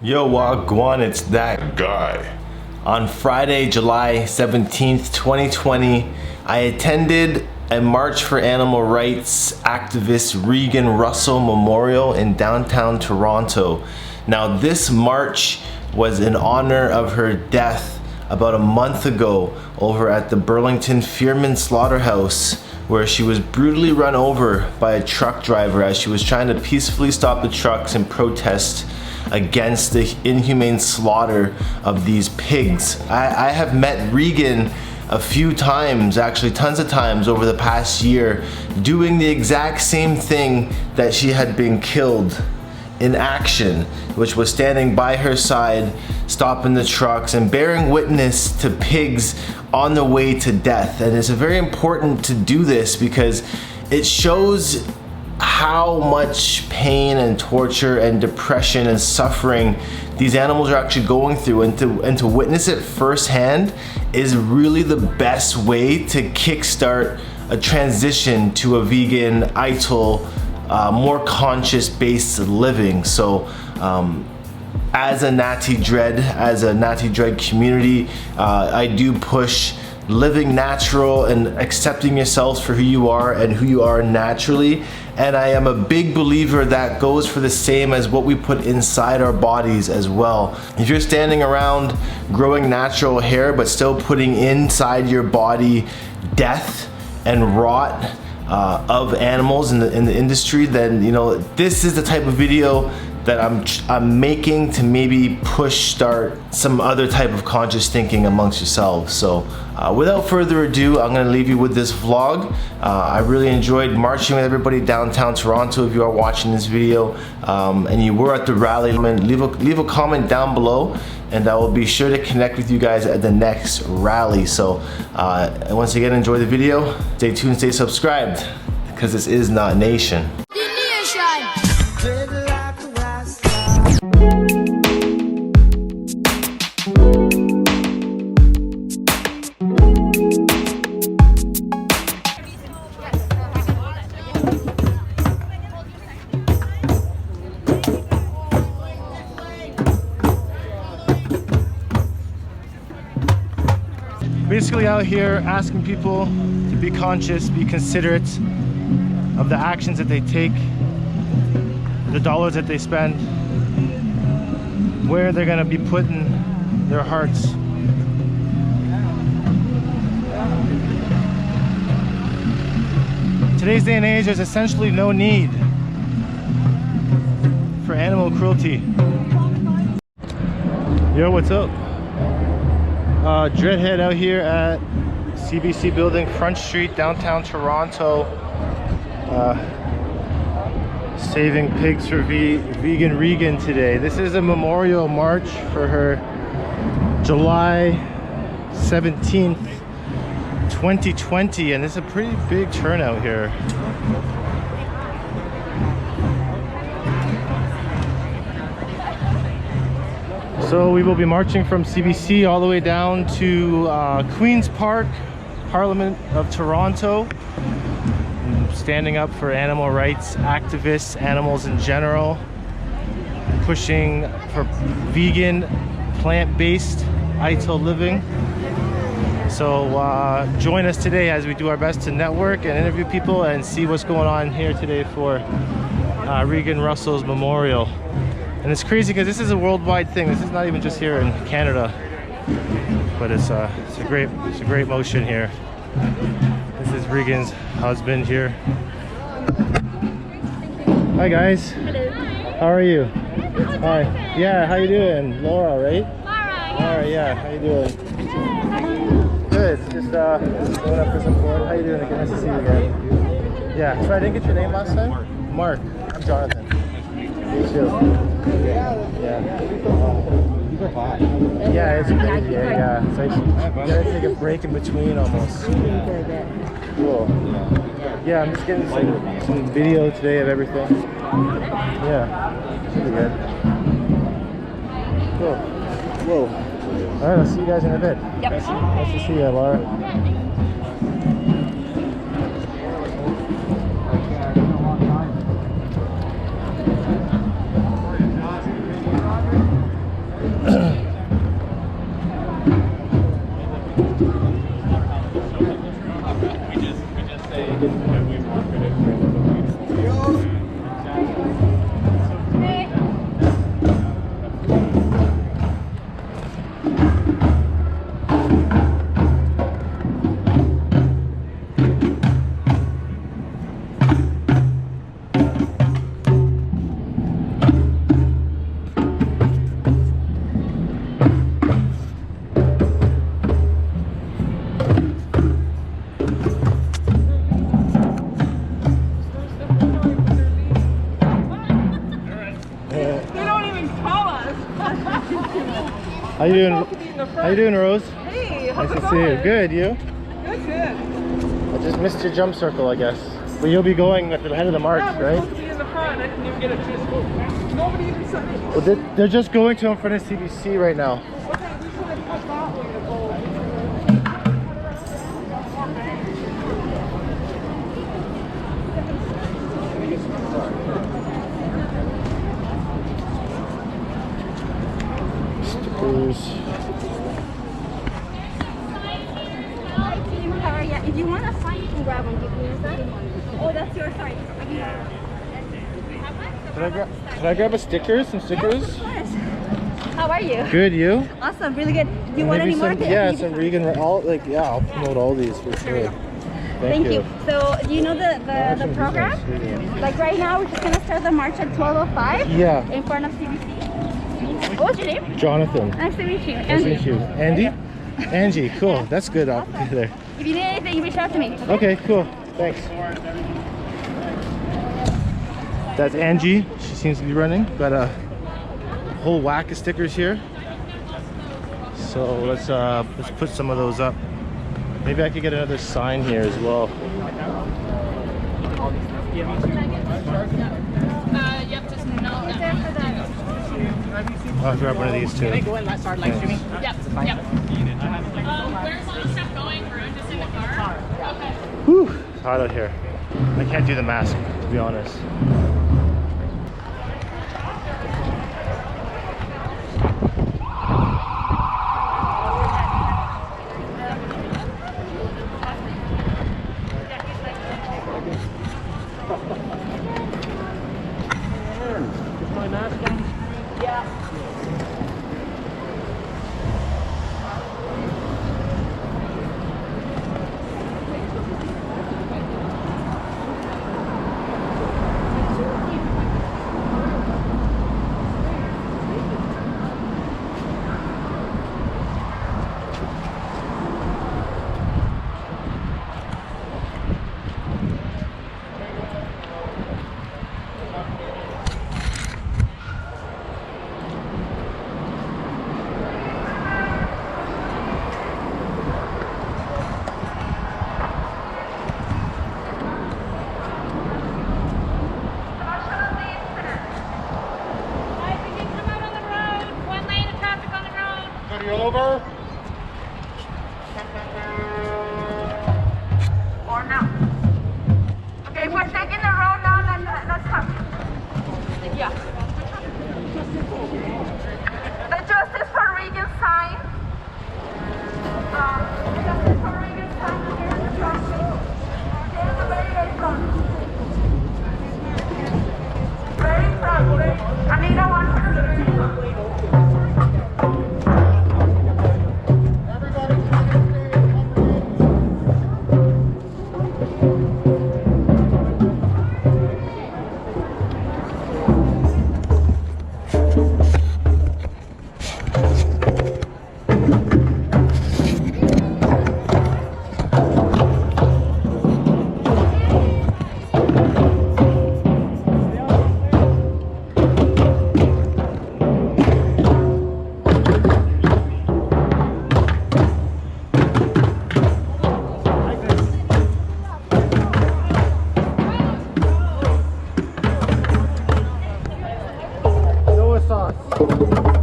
Yo, Wagwan, it's that guy. On Friday, July 17th, 2020, I attended a March for Animal Rights activist Regan Russell Memorial in downtown Toronto. Now, this march was in honor of her death about a month ago over at the Burlington Fearman Slaughterhouse, where she was brutally run over by a truck driver as she was trying to peacefully stop the trucks and protest against the inhumane slaughter of these pigs. I have met Regan a few times, actually tons of times over the past year, doing the exact same thing that she had been killed in action, which was standing by her side, stopping the trucks and bearing witness to pigs on the way to death. And it's very important to do this because it shows how much pain and torture and depression and suffering these animals are actually going through, and to witness it firsthand is really the best way to kickstart a transition to a vegan, ITIL, more conscious-based living. So as a Natty Dread community, I do push living natural and accepting yourselves for who you are and who you are naturally. And I am a big believer that goes for the same as what we put inside our bodies as well. If you're standing around growing natural hair but still putting inside your body death and rot of animals in the industry, then you know this is the type of video that I'm making to maybe start some other type of conscious thinking amongst yourselves. So without further ado, I'm gonna leave you with this vlog. I really enjoyed marching with everybody downtown Toronto. If you are watching this video and you were at the rally, leave a comment down below and I will be sure to connect with you guys at the next rally. So once again, enjoy the video, stay tuned, stay subscribed, because this is not nation. Basically out here asking people to be conscious, be considerate of the actions that they take, the dollars that they spend, where they're gonna be putting their hearts. In today's day and age, there's essentially no need for animal cruelty. Yo, what's up? Dreadhead out here at CBC building, Front Street, downtown Toronto, saving pigs for vegan Regan today. This is a memorial march for her, July 17th, 2020, and it's a pretty big turnout here. So we will be marching from CBC all the way down to Queen's Park, Parliament of Toronto, standing up for animal rights activists, animals in general, pushing for vegan, plant-based ITIL living. So join us today as we do our best to network and interview people and see what's going on here today for Regan Russell's memorial. And it's crazy because this is a worldwide thing. This is not even just here in Canada, but it's a great motion here. This is Regan's husband here. Hi guys. Hello. How are you? Hi. Yeah. How you doing? Laura, right? Laura. Yeah. How you doing? Good. Just going up for some food. How you doing? Nice to see you again. Yeah. So I didn't get your name last time. Mark. I'm Jonathan. You too. Yeah. Yeah, it's crazy. Yeah. It's like you gotta take a break in between almost. Cool. Yeah, I'm just getting some video today of everything. Yeah. Should be good. Cool. Whoa. Alright, I'll see you guys in a bit. Yep. Nice to see you, Laura. How you doing? How you doing, Rose? Hey, how's Nice it to going? see you. Good, you? Good. I just missed your jump circle, I guess. But you'll be going at the head of the march, Yeah, we're right? supposed to be in the front. I didn't even get a chance to go. Nobody even said it. Well, they're just going to in front of CBC right now. Okay, we should have cut that way to go. Stickers. Hi team, how are you? If you want a sign, you can grab one. Give me a sign. Oh, that's your sign. Can I grab a sticker? Some stickers? Yes, of course. How are you? Good, you? Awesome, really good. Do you want any more? Yeah, some Regan. I'll promote all these for sure. Thank you. So, do you know the program? Like right now, we're just gonna start the march at 12:05. Yeah. In front of CBC. What was your name? Jonathan. Nice to meet you. Nice to meet you. Andy? Angie, cool. That's good. I'll be there. If you need anything, reach out to me. Okay, cool. Thanks. That's Angie. She seems to be running. Got a whole whack of stickers here. So let's put some of those up. Maybe I could get another sign here as well. I'll grab one of these too. Can I go and start live streaming? Yep. Yep. Where's all the stuff going, Varun? Just in the car? Okay. Whew, it's hot out here. I can't do the mask, to be honest. Over. Or no. Okay, we're taking the road now, then let's come. Yeah. The Justice for Regan sign. Justice for Regan sign here in the traffic. Here's the very, very front. Very front. Anita, one for the very front.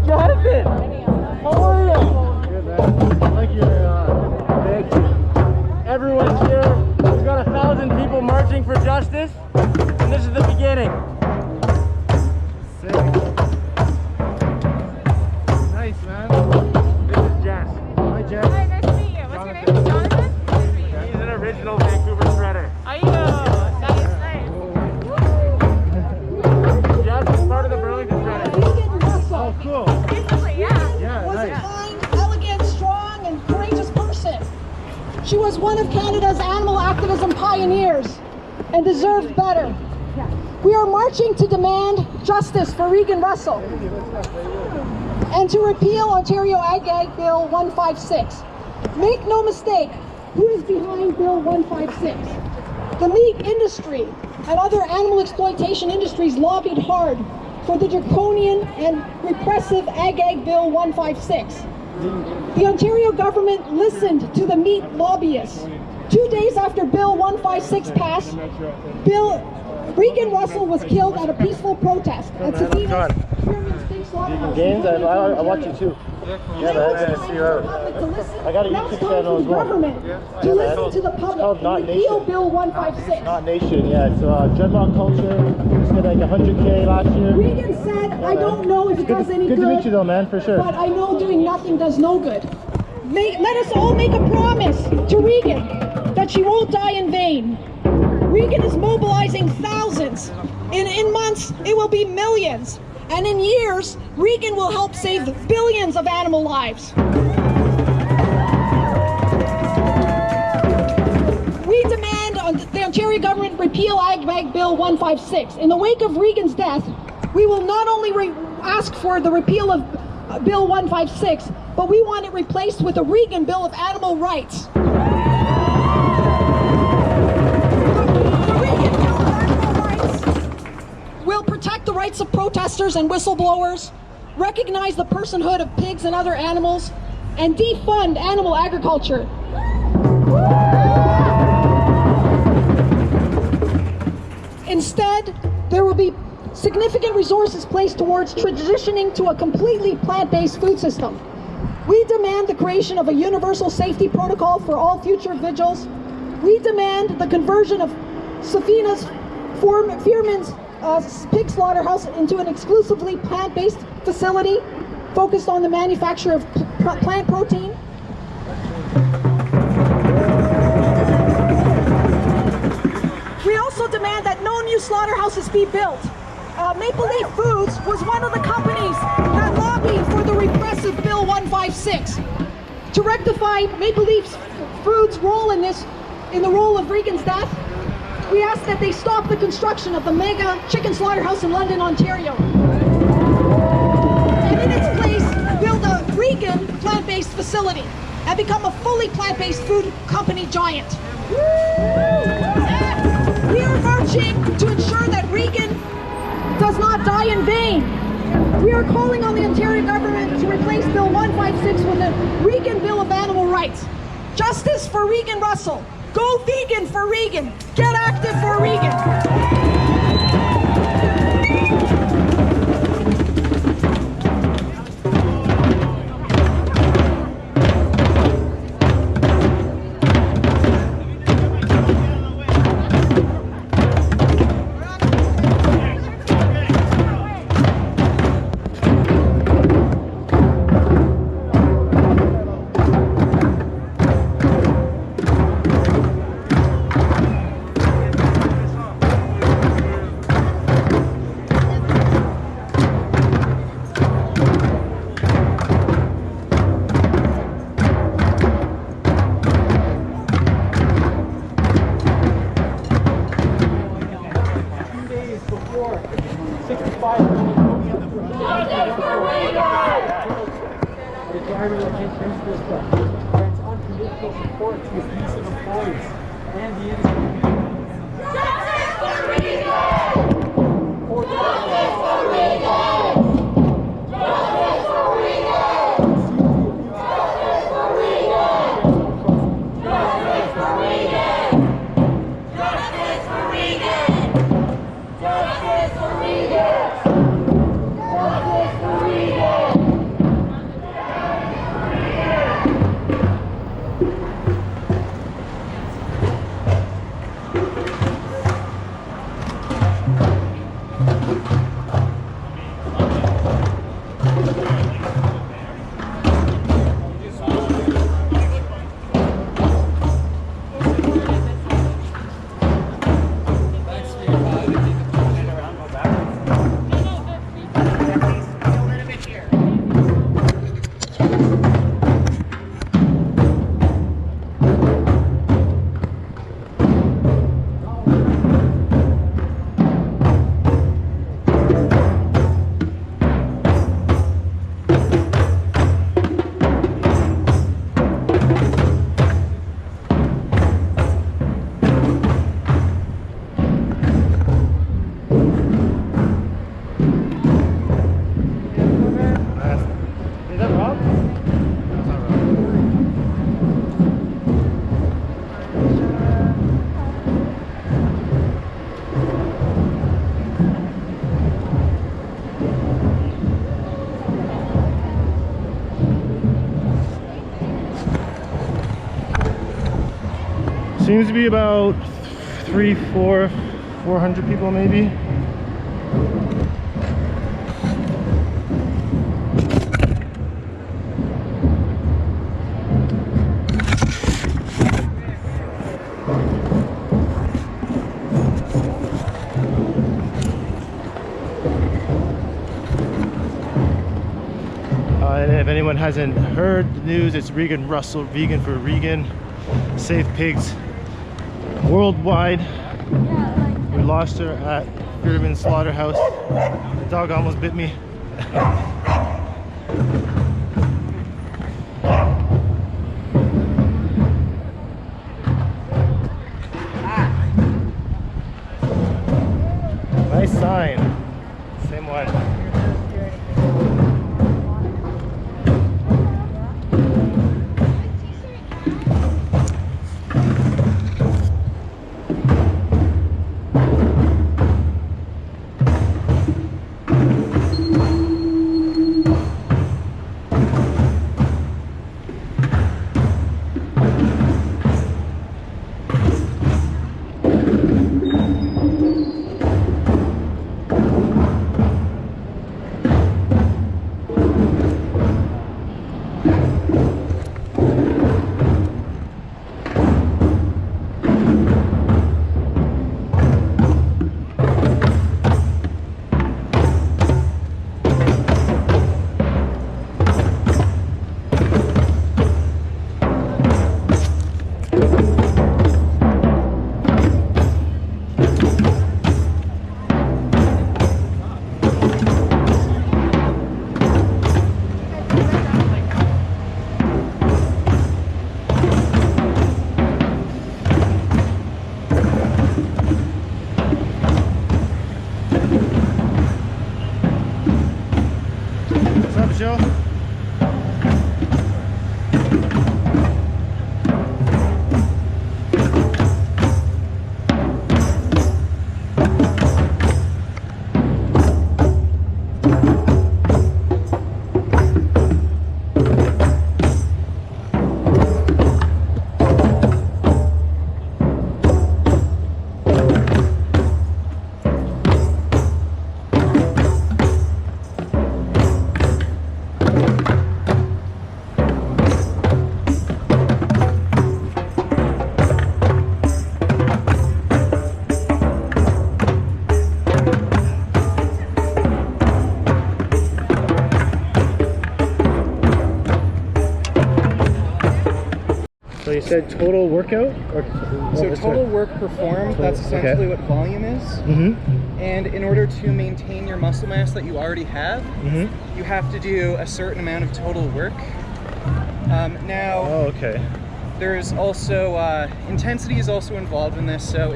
Jonathan! How are you? Good, man. I like your bag. Everyone's here. We've got 1,000 people marching for justice, and this is the beginning. Sick. Nice, man. This is Jess. Hi, Jeff. Hi, nice to meet you. What's your name? Jonathan? He's an original Vancouver shredder. Are you? That is nice. Jess is part of the Burlington shredder. Oh, cool. Recently, yeah. Yeah, Was a nice. kind, elegant, strong, and courageous person. She was one of Canada's animal activism pioneers and deserved better. We are marching to demand justice for Regan Russell and to repeal Ontario Ag Bill 156. Make no mistake, who is behind Bill 156? The meat industry and other animal exploitation industries lobbied hard for the draconian and repressive Ag Bill 156. The Ontario government listened to the meat lobbyists. 2 days after Bill 156 passed, Regan Russell was killed at a peaceful protest at Safina's State Slaughterhouse. Gaines, I watch you too. Yeah, man, I'm gonna see you out. I got a YouTube channel as well. To listen to the public and repeal Bill 156. Not Nation, yeah. It's dreadlock culture. It's got like 100K last year. Regan said, I don't know if it does any good. Good to meet you though, man, for sure. But I know doing nothing does no good. Let us all make a promise to Regan that she won't die in vain. Regan is mobilizing thousands. In months, it will be millions. And in years, Regan will help save billions of animal lives. We demand the Ontario government repeal Ag Bill 156. In the wake of Regan's death, we will not only ask for the repeal of Bill 156, but we want it replaced with a Regan Bill of Animal Rights. The Regan Bill of Animal Rights will protect the rights of protesters and whistleblowers, recognize the personhood of pigs and other animals, and defund animal agriculture. Instead, there will be significant resources placed towards transitioning to a completely plant-based food system. We demand the creation of a universal safety protocol for all future vigils. We demand the conversion of Safina's Fearman's pig slaughterhouse into an exclusively plant-based facility focused on the manufacture of plant protein. We also demand that no new slaughterhouses be built. Maple Leaf Foods was one of the companies that lobbied for the repressive Bill 156. To rectify Maple Leaf Foods' role in the role of Regan's death, we ask that they stop the construction of the mega chicken slaughterhouse in London, Ontario. And in its place, build a Regan plant-based facility and become a fully plant-based food company giant. We are marching to ensure that Regan does not die in vain. We are calling on the Ontario government to replace Bill 156 with the Regan Bill of Animal Rights. Justice for Regan Russell. Go vegan for Regan. Get active for Regan. Seems to be about 400 people maybe. And if anyone hasn't heard the news, it's Regan Russell, vegan for Regan. Save pigs worldwide. We lost her at German slaughterhouse. The dog almost bit me. Nice sign. Same one. So you said total workout? Or, so total work performed, that's essentially what volume is. And in order to maintain your muscle mass that you already have, you have to do a certain amount of total work. Now, there's also, intensity is also involved in this, so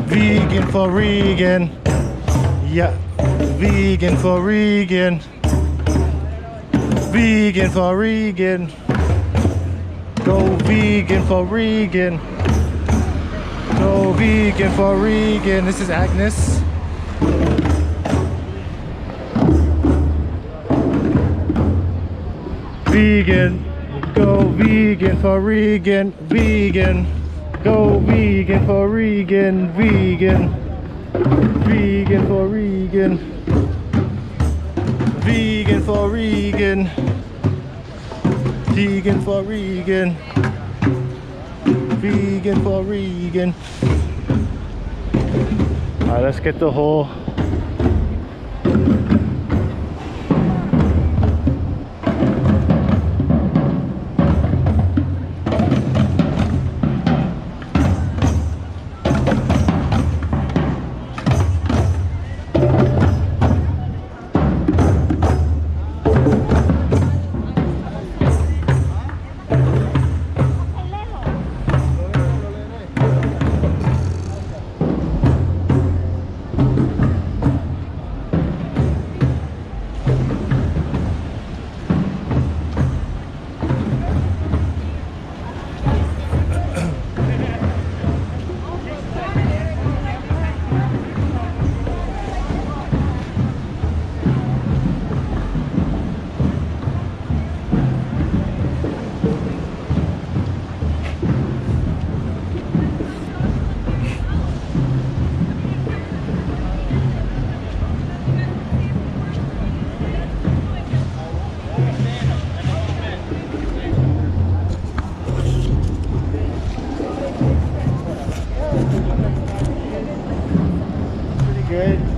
vegan for Regan. Yeah, vegan for Regan. Vegan for Regan. Go vegan for Regan. Go vegan for Regan. This is Agnes. Vegan. Go vegan for Regan. Vegan. Go vegan for Regan, vegan. Vegan for Regan. Vegan for Regan. Vegan for Regan. Vegan for Regan. Alright, let's get the whole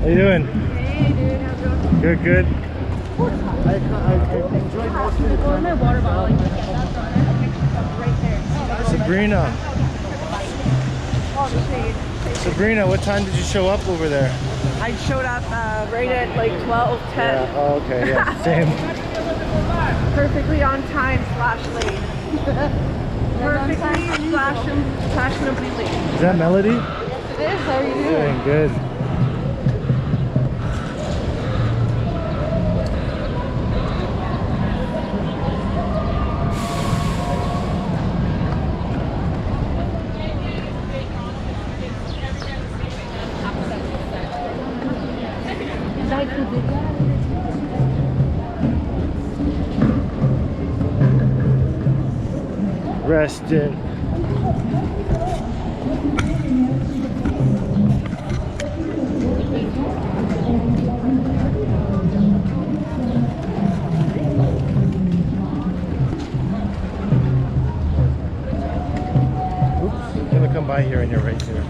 you doing? Hey, dude, how's it going? Good, good. I enjoyed most of the Go in my water bottle. Sabrina. Sabrina, what time did you show up over there? I showed up right at like 12:10. Yeah, oh, okay, yeah, same. Perfectly on time / late. Perfectly fashionably late. Is that Melody? Yes, it is. How are you doing? Doing good. Resting. Oops, gonna come by here and you're right there.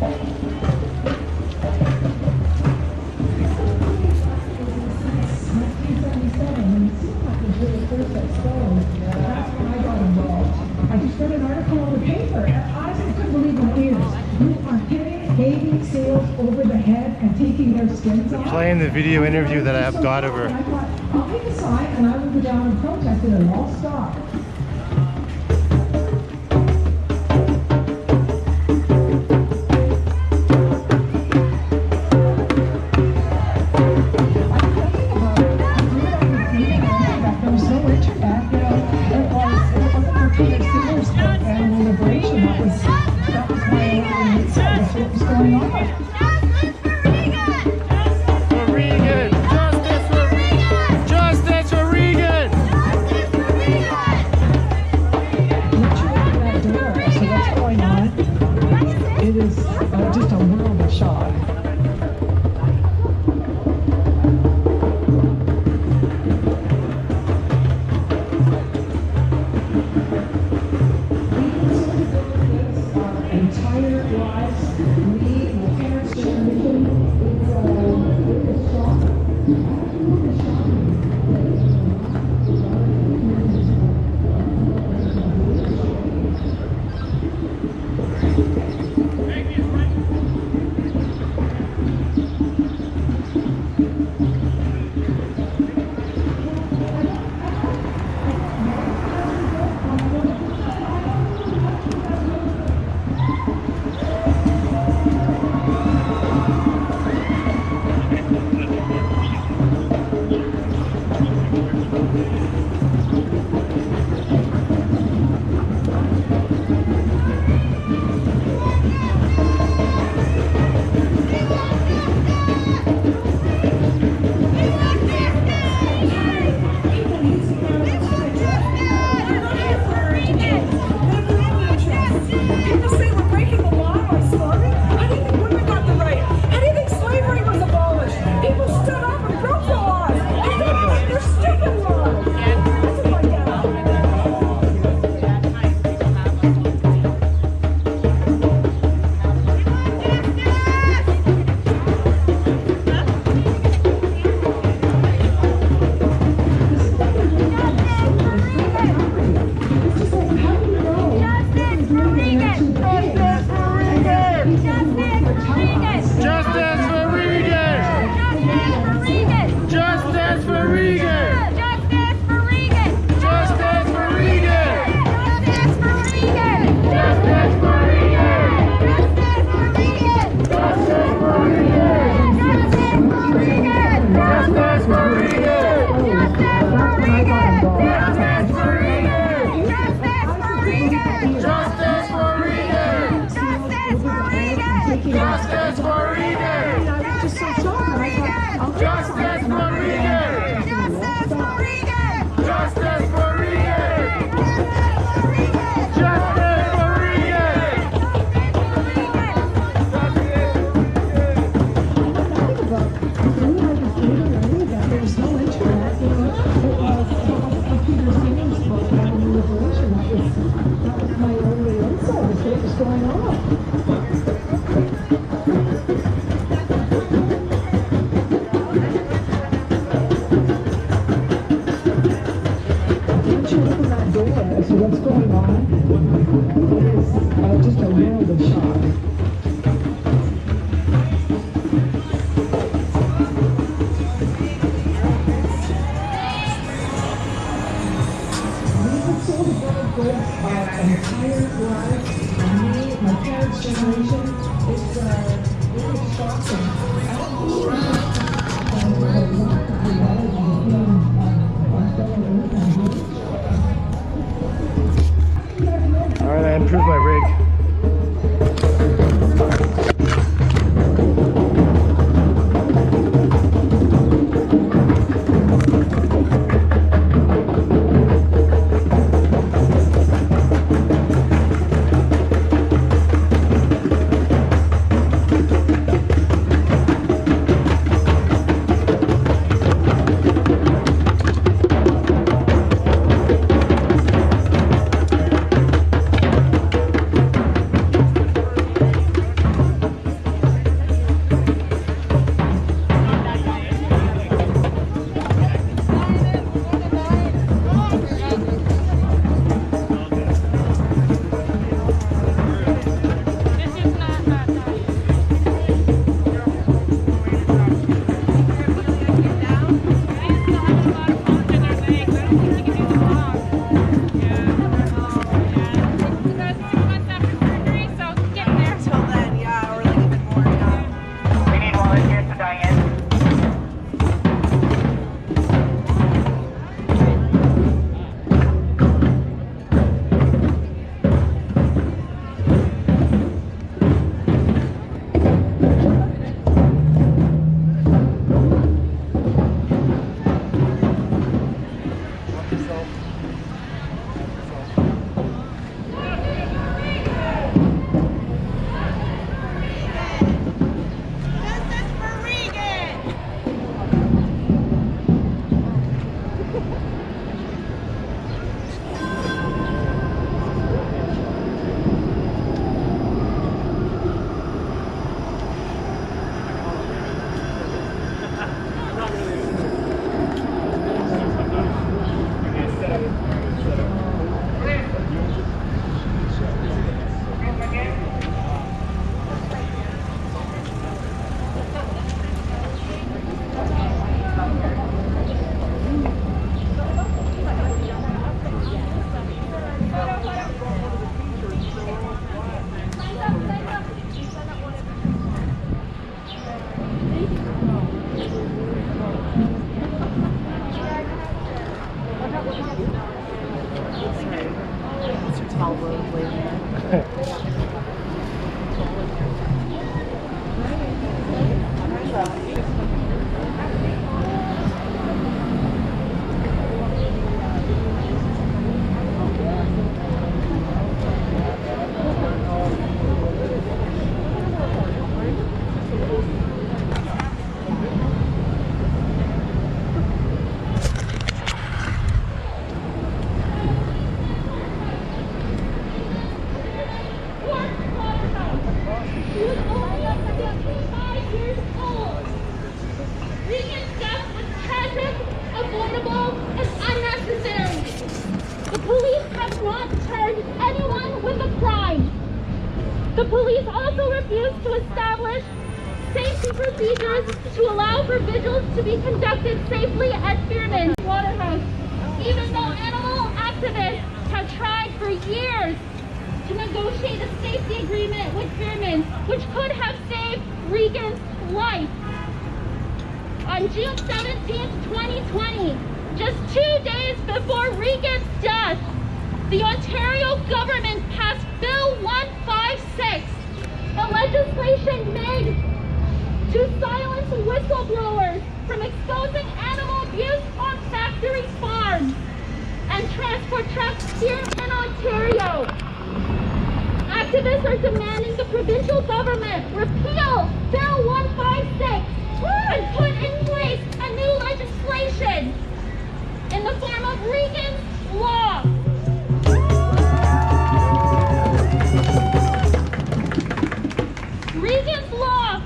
I just read an article in the paper, and I just couldn't believe my ears. You are hitting baby seals over the head and taking their skins off. Playing the video interview that I have got of And her. I thought, I'll take a sign and I will go down and protest it and I'll stop. There was no internet, you know, it wasn't for Peter Sears and animal liberation. That was my own insight. That's what was going on. For Regan! Justice for Regan! Justice for Regan! Literally that door. So what's going on? It is just a world of shock. Entire lives, we, my parents, generation, it's a shock. People say we're breaking the law by storming. How do you think women got the right? How do you think slavery was abolished? People stood up and broke the laws. They're stupid laws. That's what I get. Justice for Regan! Justice for Regan! Justice for Regan! Justice for Regan! Justice for Regan! Justice for Regan! Justice for Regan! Justice for Regan! Justice for Regan! Justice for Regan! I was just so shocked. And I thought, Justice for Regan! Justice for Regan! Justice for Regan! Justice for Regan! there was no internet, you know, it was Peter Sears book, Animal Liberation. That was my only insight as to what was going on. just a world of shock. We have sold world goods our entire lives. Me, my parents' generation, it's really shocking. Alright, I improved my rig. The police also refused to establish safety procedures to allow for vigils to be conducted safely at Fearman Slaughterhouse. Even though animal activists have tried for years to negotiate a safety agreement with Fearman, which could have saved Regan's life. On June 17, 2020, just 2 days before Regan's death, the Ontario government passed Bill 156, a legislation made to silence whistleblowers from exposing animal abuse on factory farms and transport trucks here in Ontario. Activists are demanding the provincial government repeal Bill 156 and put in place a new legislation in the form of Regan's Law. Regan's Law,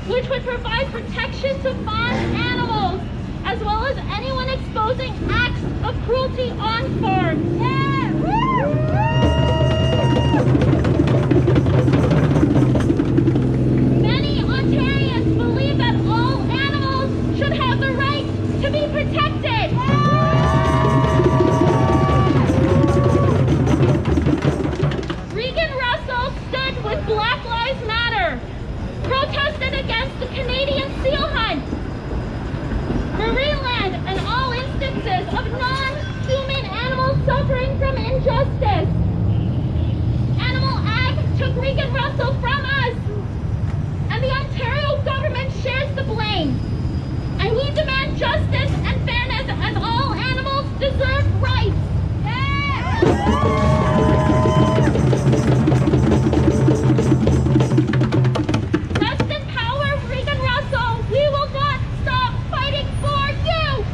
which would provide protection to farm animals, as well as anyone exposing acts of cruelty on farms. Yeah. Black Lives Matter, protested against the Canadian seal hunt, Marineland, and all instances of non-human animals suffering from injustice. Animal Ag took Regan Russell from us, and the Ontario government shares the blame. And we demand justice and fairness as all animals deserve rights. Rest in power, Regan Russell. We will not stop fighting for you.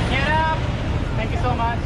Get up! Thank you so much.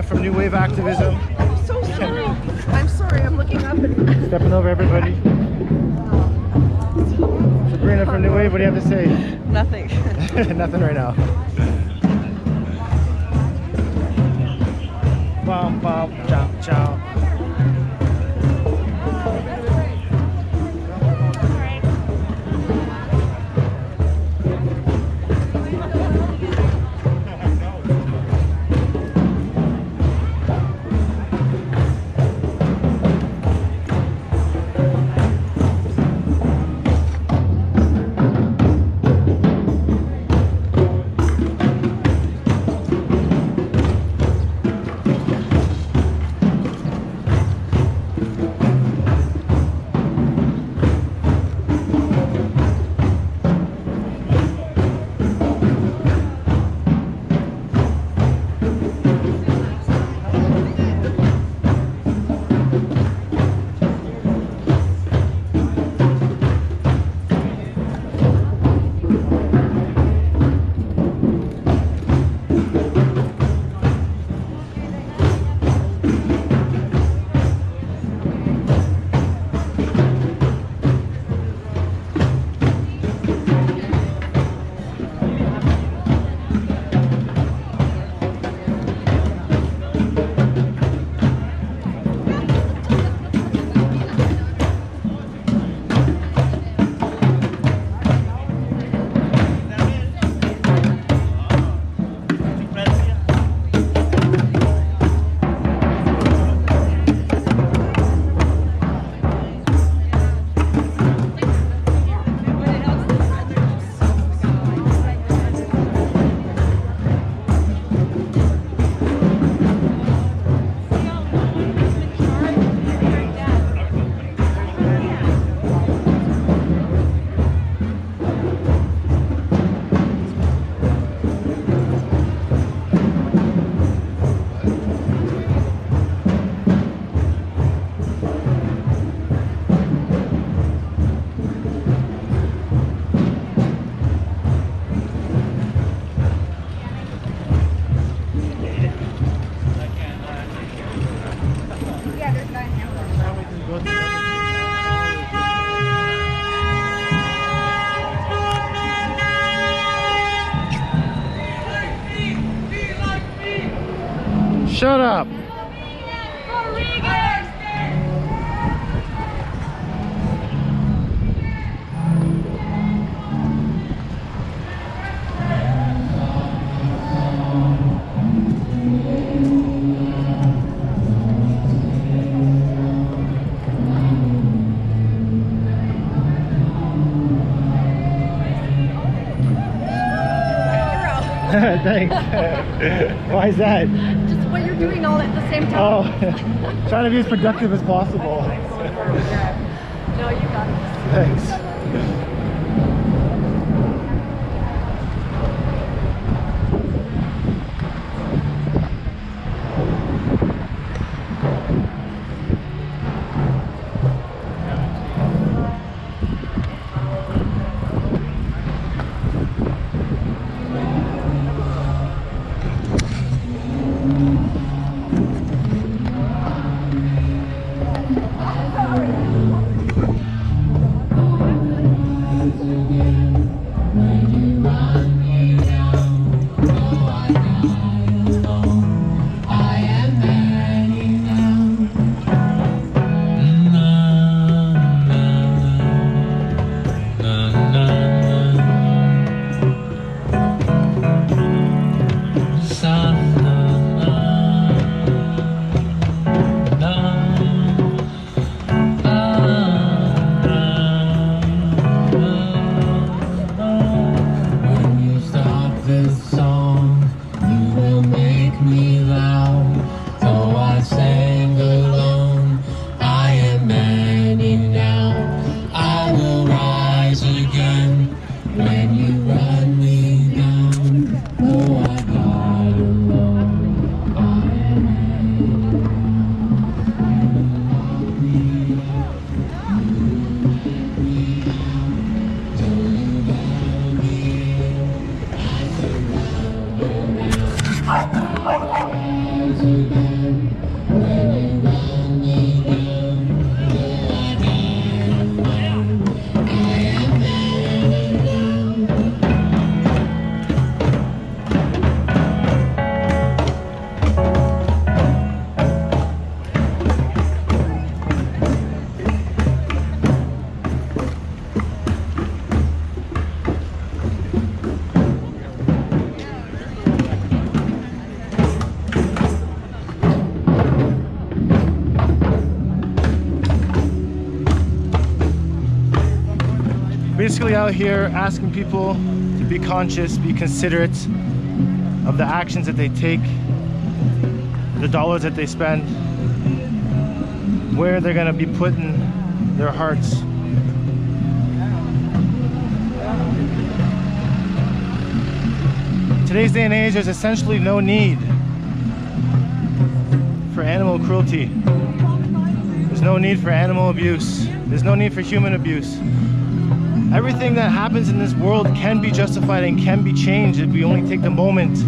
From New Wave Activism. I'm so sorry. I'm sorry. I'm looking up and Stepping over everybody. Sabrina from New Wave, what do you have to say? nothing. Nothing right now. Bum, bum, chow, chow. Shut up. Thanks. Why is that? Just what you're doing all at the same time. Oh, trying to be as productive as possible. No, you got this. Thanks. Basically out here asking people to be conscious, be considerate of the actions that they take, the dollars that they spend, where they're gonna be putting their hearts. Today's day and age, there's essentially no need for animal cruelty. There's no need for animal abuse. There's no need for human abuse. Everything that happens in this world can be justified and can be changed if we only take the moment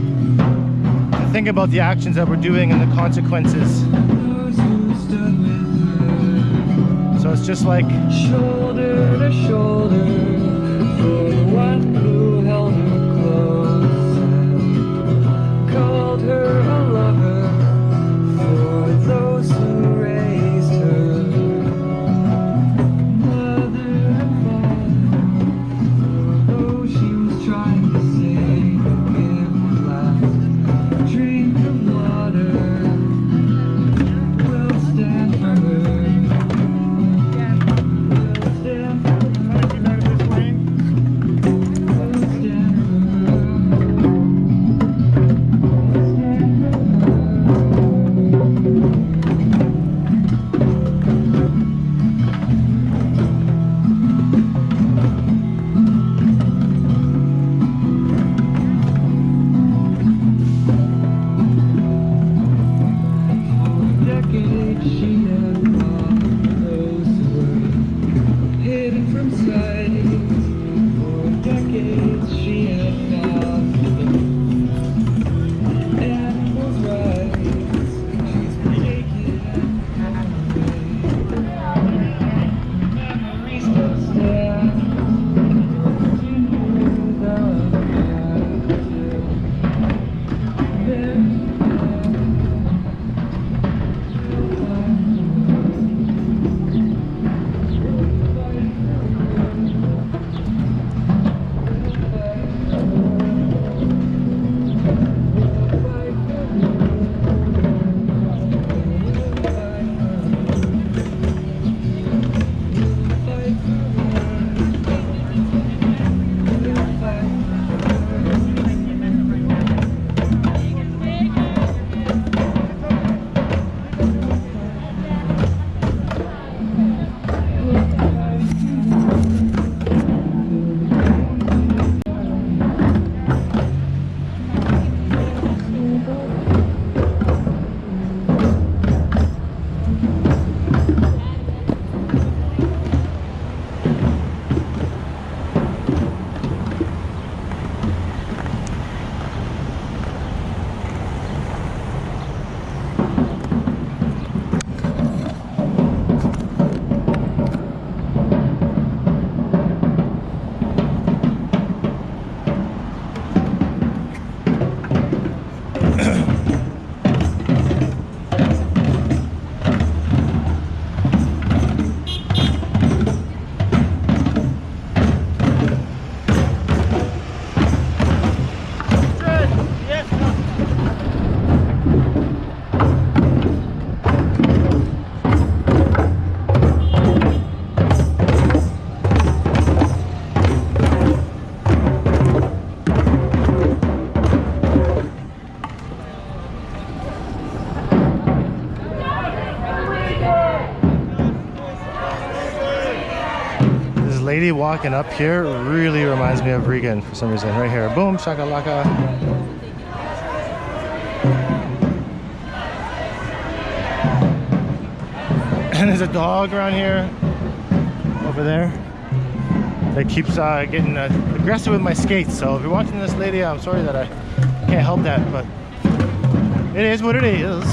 to think about the actions that we're doing and the consequences. So it's just like Shoulder to shoulder for the one who held her close and called her a lover for those who raised her. Mother and father, though she was trying to say, give one last drink of water. We'll stand for her. lady walking up here really reminds me of Regan for some reason. Right here. Boom, shakalaka. And there's a dog around here, over there, that keeps getting aggressive with my skates. So if you're watching this lady, I'm sorry that I can't help that, but it is what it is.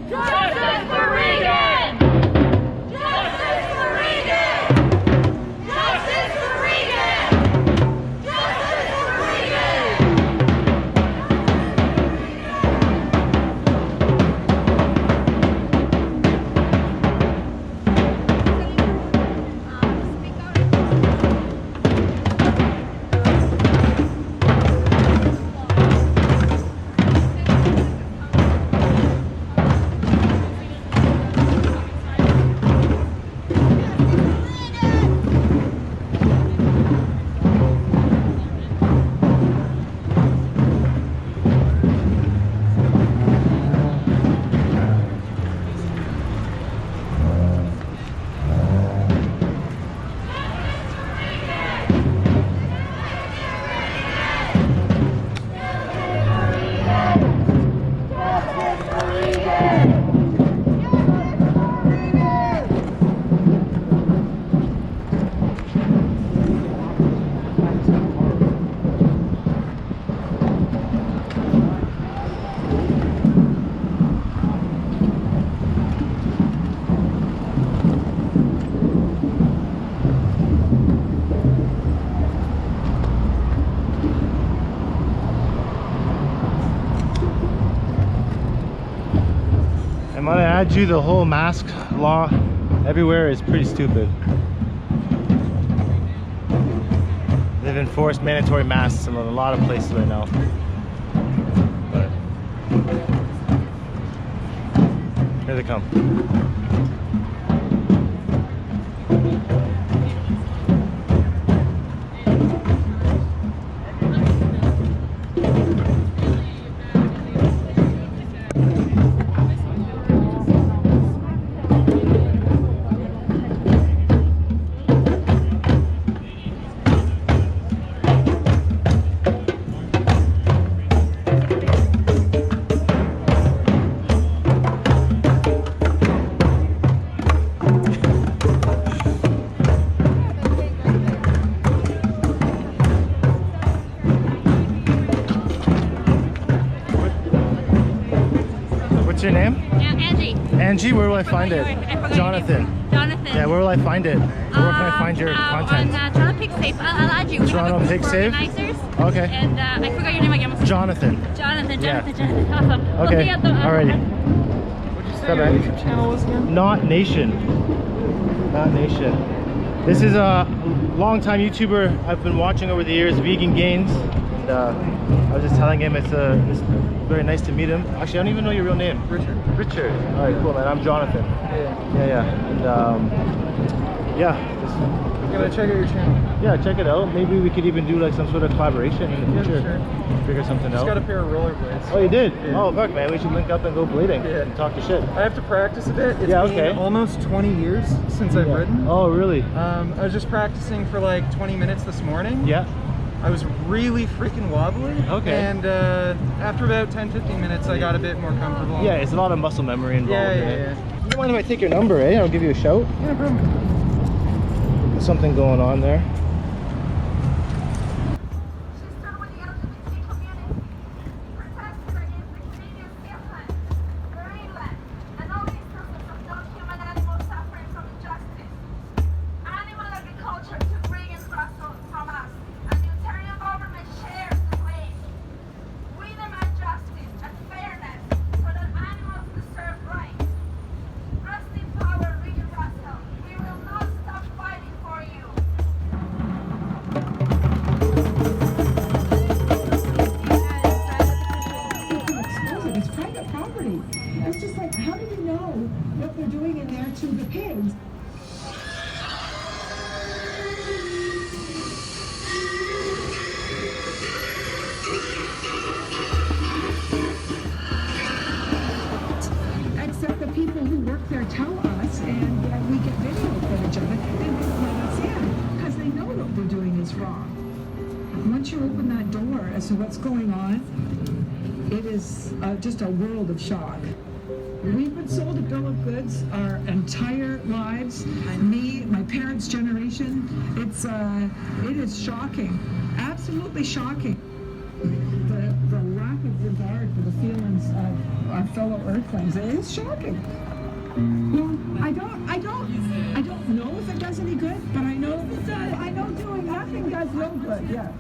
Justice for Regan! Justice for Regan! Justice for Regan! Justice for Regan! I'm gonna add you, the whole mask law everywhere is pretty stupid. They've enforced mandatory masks in a lot of places right now. But here they come. What's your name? Angie. Angie, where will I find it? Jonathan. Jonathan. Yeah, where will I find it? Where can I find your content? On Toronto Pig Safe. I'll add you. We Toronto have a Pig group Safe? organizers, Okay. And I forgot your name again. Jonathan. Jonathan. Yeah. Awesome. We'll see Okay, you at the, alrighty. What'd you say your YouTube channel was again? Not Nation. Not Nation. This is a long-time YouTuber I've been watching over the years, Vegan Gains. And I was just telling him it's very nice to meet him. Actually, I don't even know your real name. Richard. Richard. All right, cool, man. I'm Jonathan. Yeah. And yeah. I'm gonna check out your channel. Yeah, check it out. Maybe we could even do like some sort of collaboration in the future. Sure. Figure something Just out. got a pair of rollerblades. Oh, you did? Yeah. Oh, fuck, man. We should link up and go blading and talk to shit. I have to practice a bit. It's Yeah, been okay. almost 20 years since I've ridden. Oh, really? I was just practicing for like 20 minutes this morning. Yeah. I was really freaking wobbly. Okay. And after about 10-15 minutes, I got a bit more comfortable. Yeah, it's a lot of muscle memory involved in it. Yeah. You don't mind if I take your number, eh? I'll give you a shout. No problem. There's something going on there. what's wrong. Once you open that door as to what's going on, it is just a world of shock. We've been sold a bill of goods our entire lives. Me, my parents' generation. It is shocking, absolutely shocking. The lack of regard for the feelings of our fellow Earthlings. It is shocking. I don't know if it does any good, but I know doing nothing does no good. Yeah.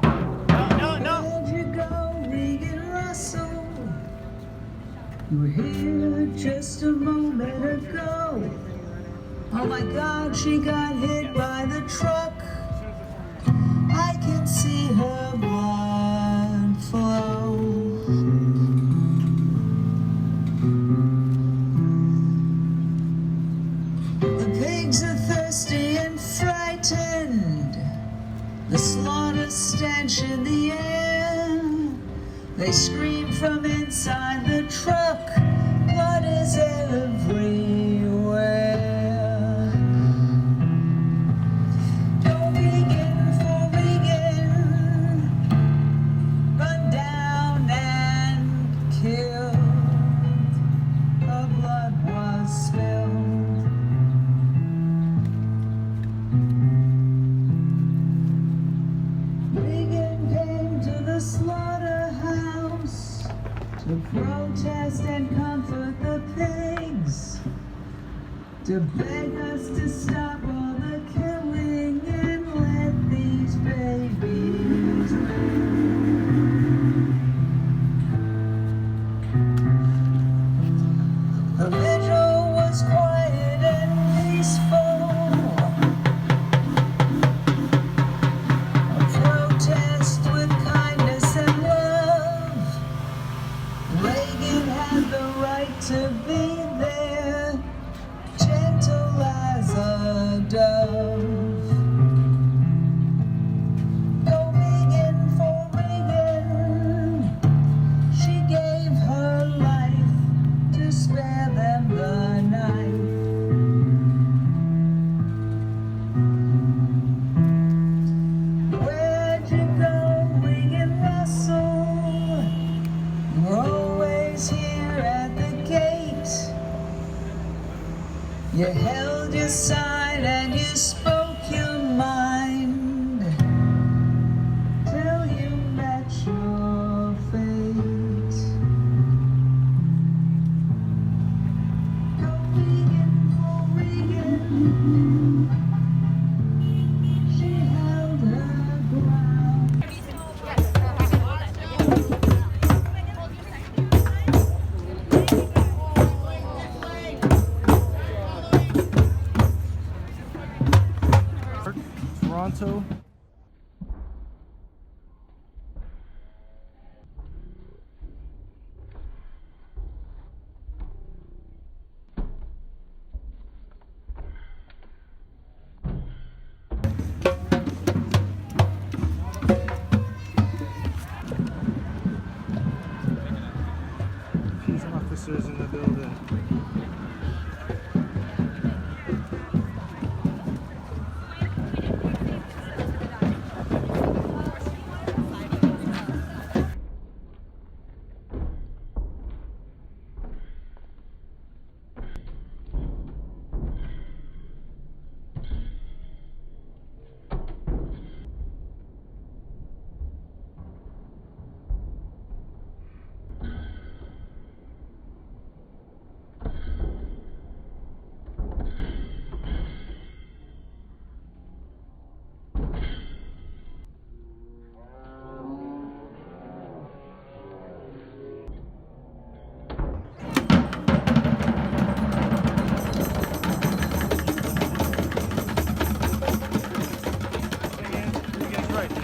Where'd you go, Regan Russell? You were here just a moment ago. Oh my God, she got hit by the truck. I can see her blood flow. The pigs are thirsty and frightened. The slaughter stench in the air. They scream from inside the truck. Blood is everywhere. Don't begin for Regan. Run down and kill. Her blood was spilled. Regan came to the slaughterhouse to protest and comfort the pigs, to beg us to stop all the killing and let these babies live. The vigil was quiet and peaceful. A protest with kindness and love. Regan had the right to be there, gentle as a dove. Go Regan for Regan. She gave her life to spare them the knife. Where'd you go, Regan Russell? You're always here at the gate. You held your side and you spoke your mind till you met your fate. Go Regan for Regan. She held her ground. Toronto. Peace officers in the building.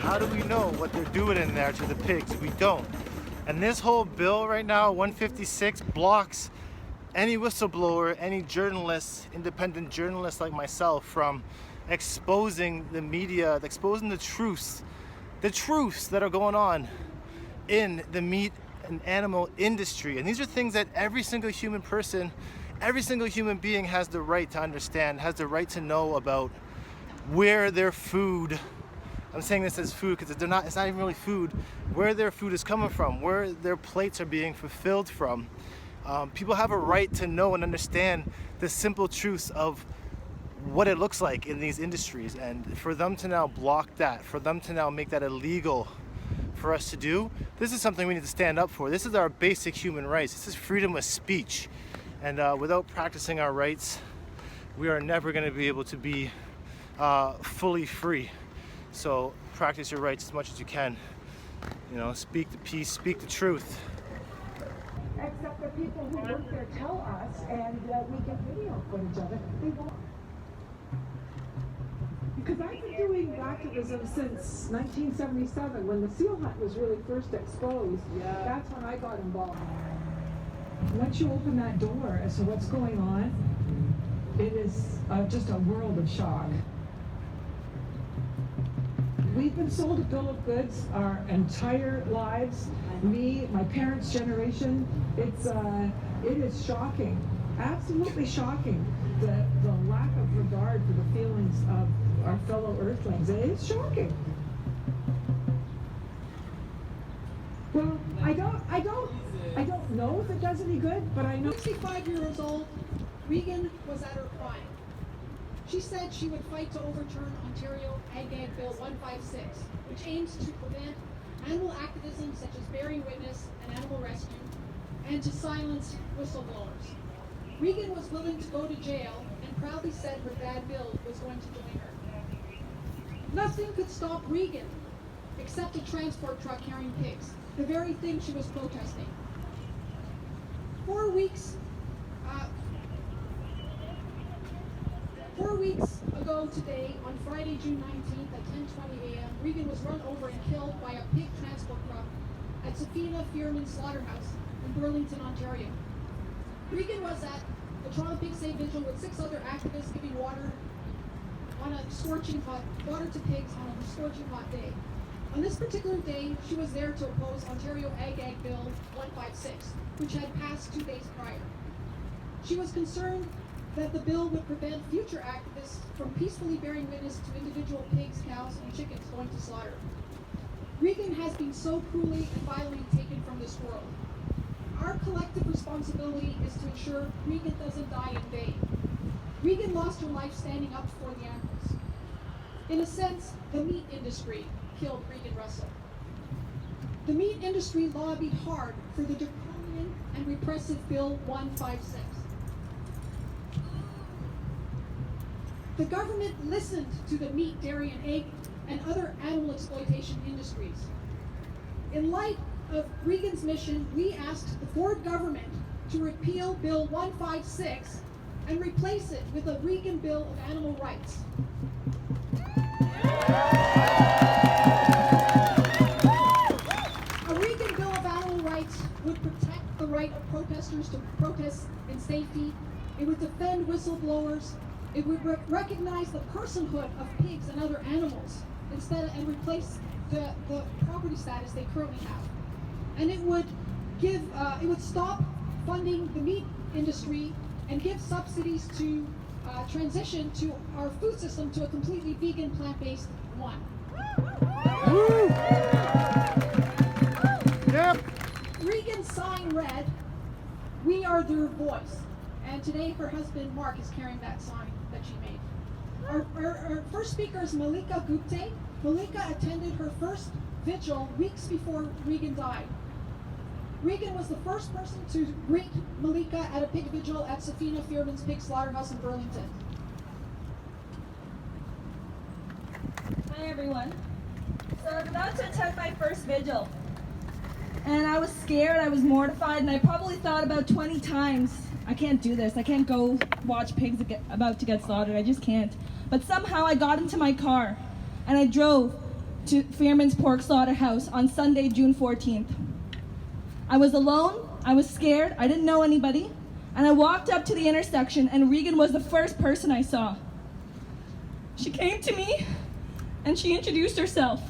How do we know what they're doing in there to the pigs? We don't. And this whole bill right now, 156, blocks any whistleblower, any journalist, independent journalist like myself from exposing the media, exposing the truths that are going on in the meat and animal industry. And these are things that every single human person, every single human being has the right to understand, has the right to know about where their food, I'm saying this as food because it's not even really food, where their food is coming from, where their plates are being fulfilled from. People have a right to know and understand the simple truths of what it looks like in these industries, and for them to now block that, for them to now make that illegal for us to do, this is something we need to stand up for. This is our basic human rights. This is freedom of speech, and without practicing our rights, we are never going to be able to be fully free. So practice your rights as much as you can. You know, speak the peace, speak the truth. Except the people who work there tell us, and we get video footage of it, they won't. Because I've been doing activism since 1977, when the seal hunt was really first exposed. Yeah. That's when I got involved. Once you open that door as to what's going on, it is just a world of shock. We've been sold a bill of goods our entire lives. Me, my parents' generation. It is shocking, absolutely shocking. The lack of regard for the feelings of our fellow Earthlings. It is shocking. Well, I don't know if it does any good, but I know. 65 years old, Regan was at her prime. She said she would fight to overturn Ontario Ag Bill 156, which aims to prevent animal activism such as bearing witness and animal rescue, and to silence whistleblowers. Regan was willing to go to jail and proudly said her bad bill was going to join her. Nothing could stop Regan except a transport truck carrying pigs, the very thing she was protesting. 4 weeks ago today, on Friday, June 19th at 10:20 a.m., Regan was run over and killed by a pig transport truck at Safina Fearman Slaughterhouse in Burlington, Ontario. Regan was at the Toronto Pig Save Vigil with 6 other activists giving water to pigs on a scorching hot day. On this particular day, she was there to oppose Ontario Ag Bill 156, which had passed 2 days prior. She was concerned that the bill would prevent future activists from peacefully bearing witness to individual pigs, cows, and chickens going to slaughter. Regan has been so cruelly and violently taken from this world. Our collective responsibility is to ensure Regan doesn't die in vain. Regan lost her life standing up for the animals. In a sense, the meat industry killed Regan Russell. The meat industry lobbied hard for the draconian and repressive Bill 156. The government listened to the meat, dairy, and egg, and other animal exploitation industries. In light of Regan's mission, we asked the Ford government to repeal Bill 156 and replace it with a Regan Bill of Animal Rights. A Regan Bill of Animal Rights would protect the right of protesters to protest in safety. It would defend whistleblowers. It would recognize the personhood of pigs and other animals and replace the property status they currently have. And it would stop funding the meat industry and give subsidies to transition to our food system to a completely vegan, plant-based one. Woo! Yep. Regan's sign read, "We are their voice." And today her husband Mark is carrying that sign that she made. Our first speaker is Malika Gupte. Malika attended her first vigil weeks before Regan died. Regan was the first person to greet Malika at a pig vigil at Safina Fearman's Pig Slaughterhouse in Burlington. Hi everyone. So I'm about to attend my first vigil. And I was scared, I was mortified, and I probably thought about 20 times, I can't do this. I can't go watch pigs about to get slaughtered. I just can't. But somehow I got into my car and I drove to Fearman's Pork Slaughterhouse on Sunday, June 14th. I was alone, I was scared, I didn't know anybody, and I walked up to the intersection and Regan was the first person I saw. She came to me and she introduced herself.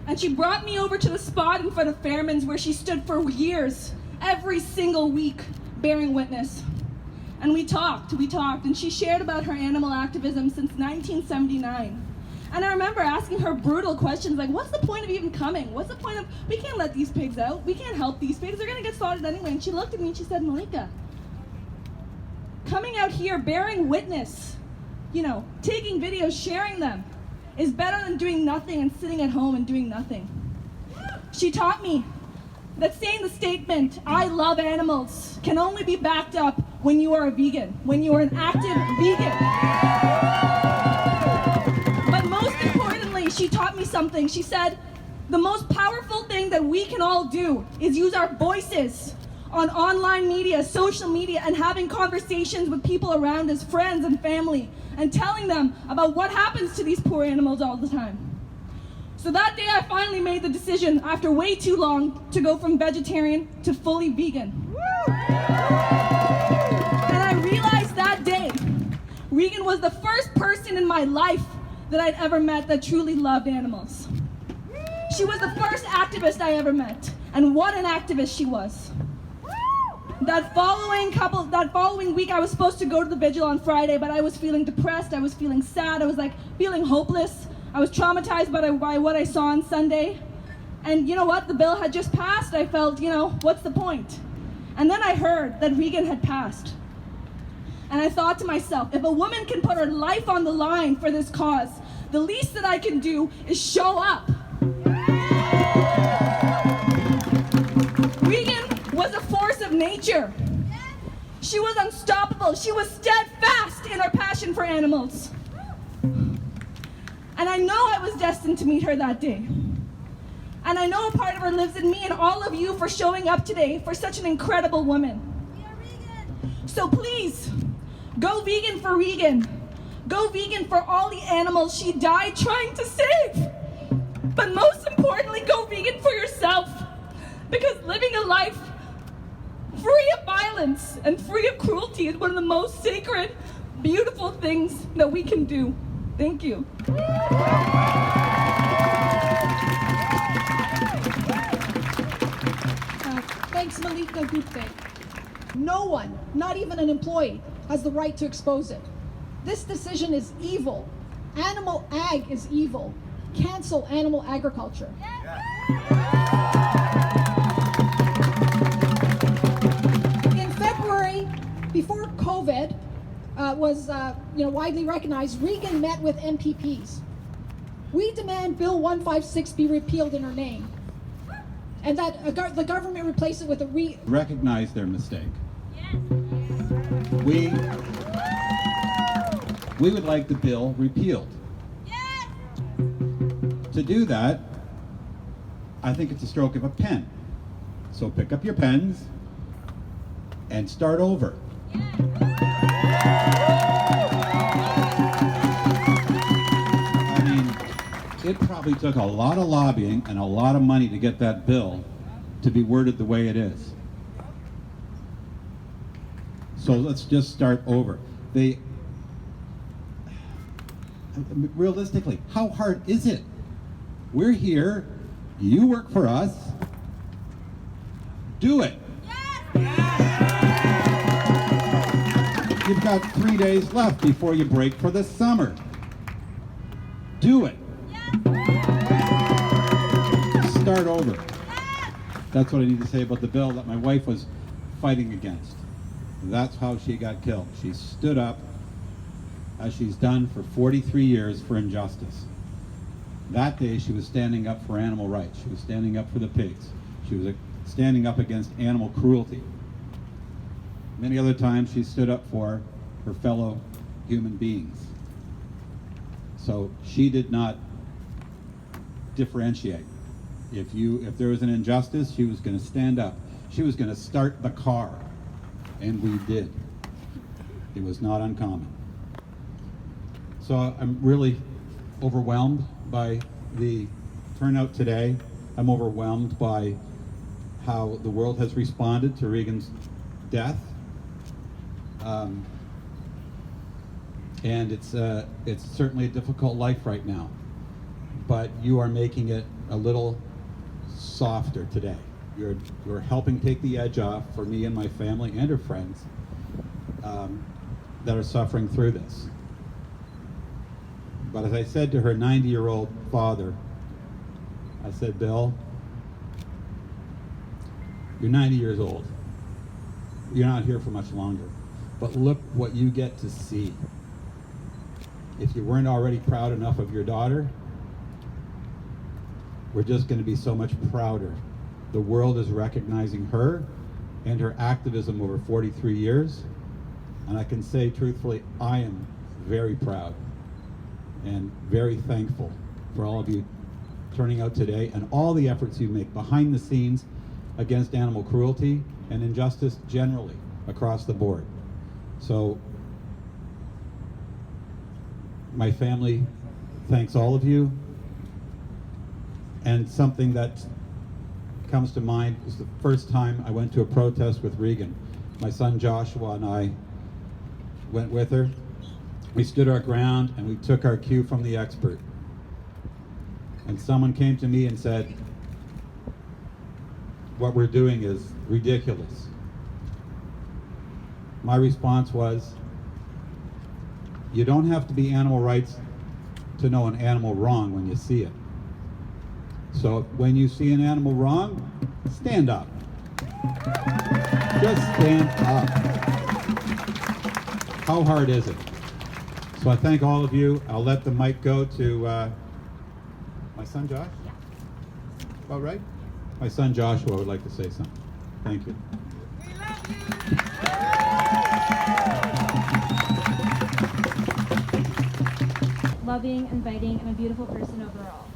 And she brought me over to the spot in front of Fearman's where she stood for years, every single week, bearing witness. And we talked, and she shared about her animal activism since 1979. And I remember asking her brutal questions like, what's the point of even coming? What's the point of, we can't let these pigs out. We can't help these pigs. They're gonna get slaughtered anyway. And she looked at me and she said, Malika, coming out here, bearing witness, taking videos, sharing them, is better than doing nothing and sitting at home and doing nothing. She taught me that saying the statement, I love animals, can only be backed up when you are a vegan, when you are an active vegan. But most importantly, she taught me something. She said, the most powerful thing that we can all do is use our voices on online media, social media, and having conversations with people around us, friends and family, and telling them about what happens to these poor animals all the time. So that day I finally made the decision, after way too long, to go from vegetarian to fully vegan. And I realized that day, Regan was the first person in my life that I'd ever met that truly loved animals. She was the first activist I ever met, and what an activist she was. That following week I was supposed to go to the vigil on Friday, but I was feeling depressed, I was feeling sad, I was feeling hopeless. I was traumatized by what I saw on Sunday. And you know what? The bill had just passed. I felt, what's the point? And then I heard that Regan had passed. And I thought to myself, if a woman can put her life on the line for this cause, the least that I can do is show up. Regan was a force of nature. She was unstoppable. She was steadfast in her passion for animals. And I know I was destined to meet her that day. And I know a part of her lives in me and all of you for showing up today for such an incredible woman. So please, go vegan for Regan. Go vegan for all the animals she died trying to save. But most importantly, go vegan for yourself. Because living a life free of violence and free of cruelty is one of the most sacred, beautiful things that we can do. Thank you. Thanks, Malika Gupte. No one, not even an employee, has the right to expose it. This decision is evil. Animal ag is evil. Cancel animal agriculture. In February, before COVID was widely recognized, Regan met with MPPs. We demand Bill 156 be repealed in her name, and that the government replace it with a recognize their mistake. We would like the bill repealed. To do that, I think it's a stroke of a pen. So pick up your pens and start over. I mean, it probably took a lot of lobbying and a lot of money to get that bill to be worded the way it is. So let's just start over. Realistically, how hard is it? We're here, you work for us, do it. You've got 3 days left before you break for the summer. Do it. Start over. That's what I need to say about the bill that my wife was fighting against. That's how she got killed. She stood up, as she's done for 43 years, for injustice. That day she was standing up for animal rights. She was standing up for the pigs. She was standing up against animal cruelty. Many other times she stood up for her fellow human beings. So she did not differentiate. If there was an injustice, she was going to stand up. She was going to start the car. And we did. It was not uncommon. So I'm really overwhelmed by the turnout today. I'm overwhelmed by how the world has responded to Regan's death. And it's certainly a difficult life right now. But you are making it a little softer today. You're helping take the edge off for me and my family and her friends that are suffering through this. But as I said to her 90-year-old father, I said, Bill, you're 90 years old. You're not here for much longer. But look what you get to see. If you weren't already proud enough of your daughter, we're just going to be so much prouder. The world is recognizing her and her activism over 43 years. And I can say truthfully, I am very proud and very thankful for all of you turning out today and all the efforts you make behind the scenes against animal cruelty and injustice generally across the board. So my family thanks all of you. And something that comes to mind is the first time I went to a protest with Regan. My son Joshua and I went with her. We stood our ground and we took our cue from the expert. And someone came to me and said, what we're doing is ridiculous. My response was, you don't have to be animal rights to know an animal wrong when you see it. So when you see an animal wrong, stand up. Just stand up. How hard is it? So I thank all of you. I'll let the mic go to my son Josh? Yeah. All right? My son Joshua would like to say something. Thank you. Loving, inviting, and a beautiful person overall.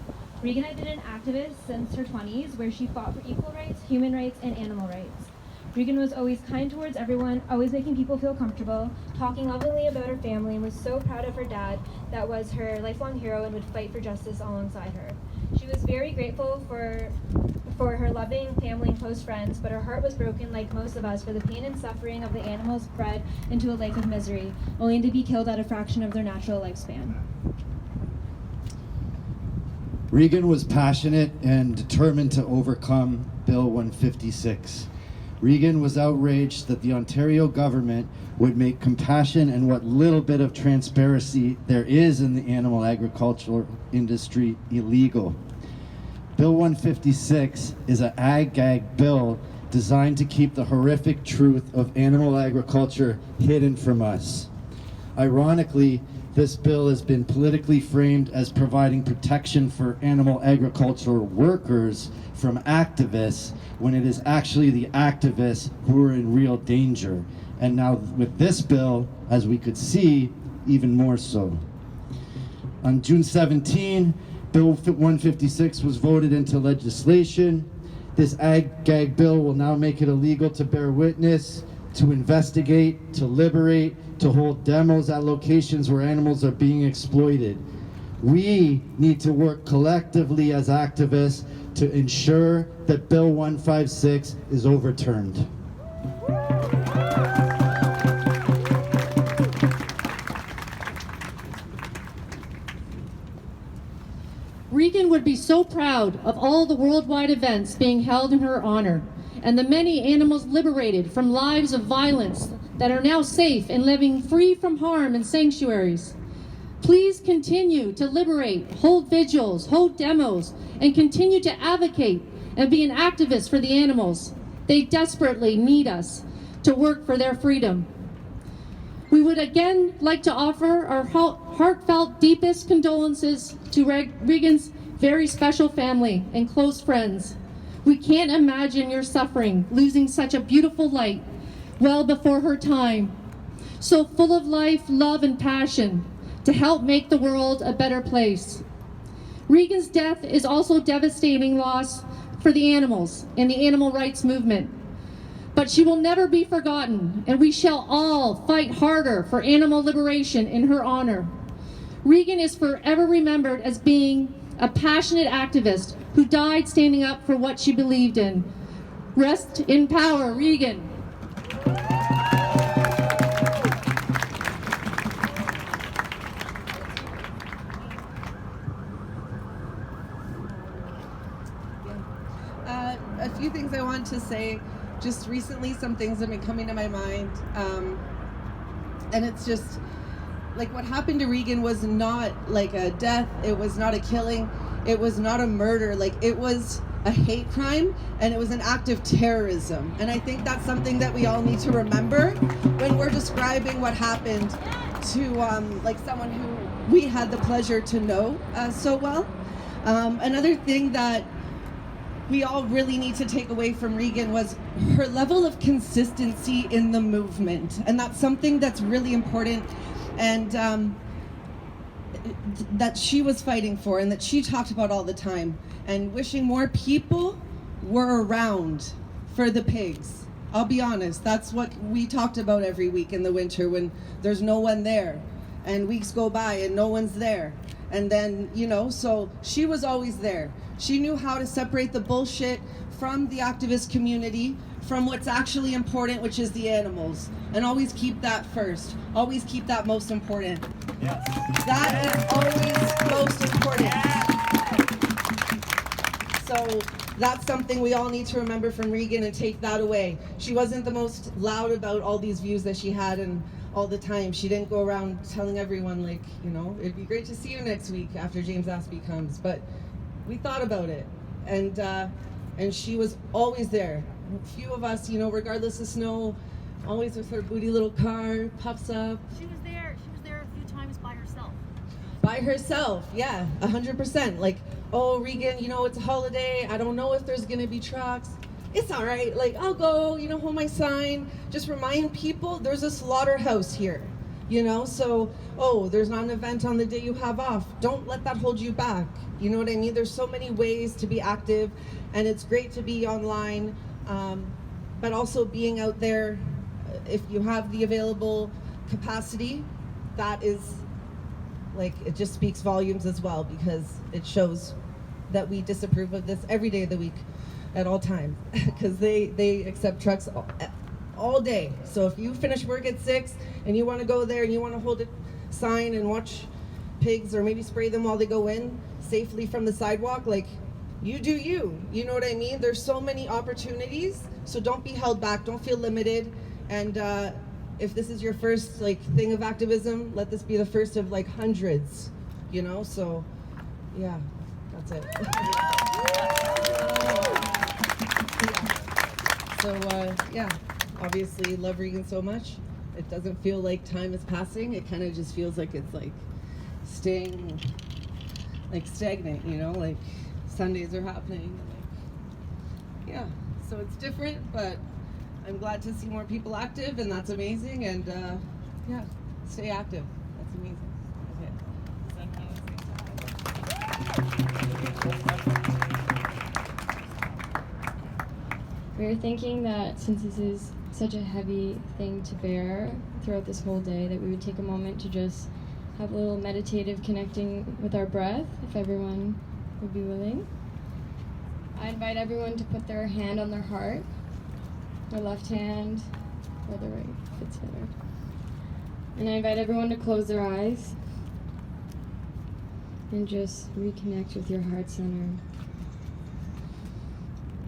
Regan had been an activist since her 20s, where she fought for equal rights, human rights, and animal rights. Regan was always kind towards everyone, always making people feel comfortable, talking lovingly about her family, and was so proud of her dad that was her lifelong hero and would fight for justice alongside her. She was very grateful for her loving family and close friends, but her heart was broken, like most of us, for the pain and suffering of the animals bred into a life of misery, only to be killed at a fraction of their natural lifespan. Regan was passionate and determined to overcome Bill 156. Regan was outraged that the Ontario government would make compassion and what little bit of transparency there is in the animal agricultural industry illegal. Bill 156 is an ag-gag bill designed to keep the horrific truth of animal agriculture hidden from us. Ironically, this bill has been politically framed as providing protection for animal agricultural workers from activists, when it is actually the activists who are in real danger. And now with this bill, as we could see, even more so. On June 17, Bill 156 was voted into legislation. This ag-gag bill will now make it illegal to bear witness, to investigate, to liberate, to hold demos at locations where animals are being exploited. We need to work collectively as activists to ensure that Bill 156 is overturned. Regan would be so proud of all the worldwide events being held in her honor, and the many animals liberated from lives of violence that are now safe and living free from harm in sanctuaries. Please continue to liberate, hold vigils, hold demos, and continue to advocate and be an activist for the animals. They desperately need us to work for their freedom. We would again like to offer our heartfelt, deepest condolences to Regan's very special family and close friends. We can't imagine your suffering, losing such a beautiful light well before her time. So full of life, love, and passion to help make the world a better place. Regan's death is also devastating loss for the animals and the animal rights movement. But she will never be forgotten, and we shall all fight harder for animal liberation in her honor. Regan is forever remembered as being a passionate activist who died standing up for what she believed in. Rest in power, Regan. A few things I want to say. Just recently, some things have been coming to my mind. And it's just, like, what happened to Regan was not like a death, it was not a killing, it was not a murder, like, it was a hate crime, and it was an act of terrorism. And I think that's something that we all need to remember when we're describing what happened to like someone who we had the pleasure to know so well. Another thing that we all really need to take away from Regan was her level of consistency in the movement. And that's something that's really important, and that she was fighting for and that she talked about all the time, and wishing more people were around for the pigs. I'll be honest, that's what we talked about every week in the winter when there's no one there, and weeks go by and no one's there. And then, you know, so she was always there. She knew how to separate the bullshit from the activist community, from what's actually important, which is the animals. And always keep that first. Always keep that most important. Yes. That is always most important. So that's something we all need to remember from Regan and take that away. She wasn't the most loud about all these views that she had and all the time. She didn't go around telling everyone, like, you know, it'd be great to see you next week after James Aspie comes. But we thought about it, and she was always there. A few of us, you know, regardless of snow, always with her booty little car, puffs up. She was there a few times by herself. By herself, yeah, 100%. Like, oh, Regan, you know, it's a holiday. I don't know if there's gonna be trucks. It's all right. Like, I'll go, you know, hold my sign. Just remind people there's a slaughterhouse here, you know? So, oh, there's not an event on the day you have off. Don't let that hold you back. You know what I mean? There's so many ways to be active, and it's great to be online, but also being out there, if you have the available capacity, that is, like, it just speaks volumes as well, because it shows that we disapprove of this every day of the week at all times, because they accept trucks all day. So if you finish work at 6 and you want to go there and you want to hold a sign and watch pigs, or maybe spray them while they go in safely from the sidewalk, like, you do you. You know what I mean? There's so many opportunities, so don't be held back, don't feel limited. And if this is your first, like, thing of activism, let this be the first of, like, hundreds, you know? So yeah, that's it. So yeah, obviously love Regan so much. It doesn't feel like time is passing. It kind of just feels like it's, like, staying, like, stagnant, you know? Like, Sundays are happening. Like, yeah, so it's different, but I'm glad to see more people active, and that's amazing. And yeah, stay active. That's amazing. We were thinking that since this is such a heavy thing to bear throughout this whole day, that we would take a moment to just have a little meditative connecting with our breath, if everyone would be willing. I invite everyone to put their hand on their heart, their left hand or the right, fits better. And I invite everyone to close their eyes and just reconnect with your heart center.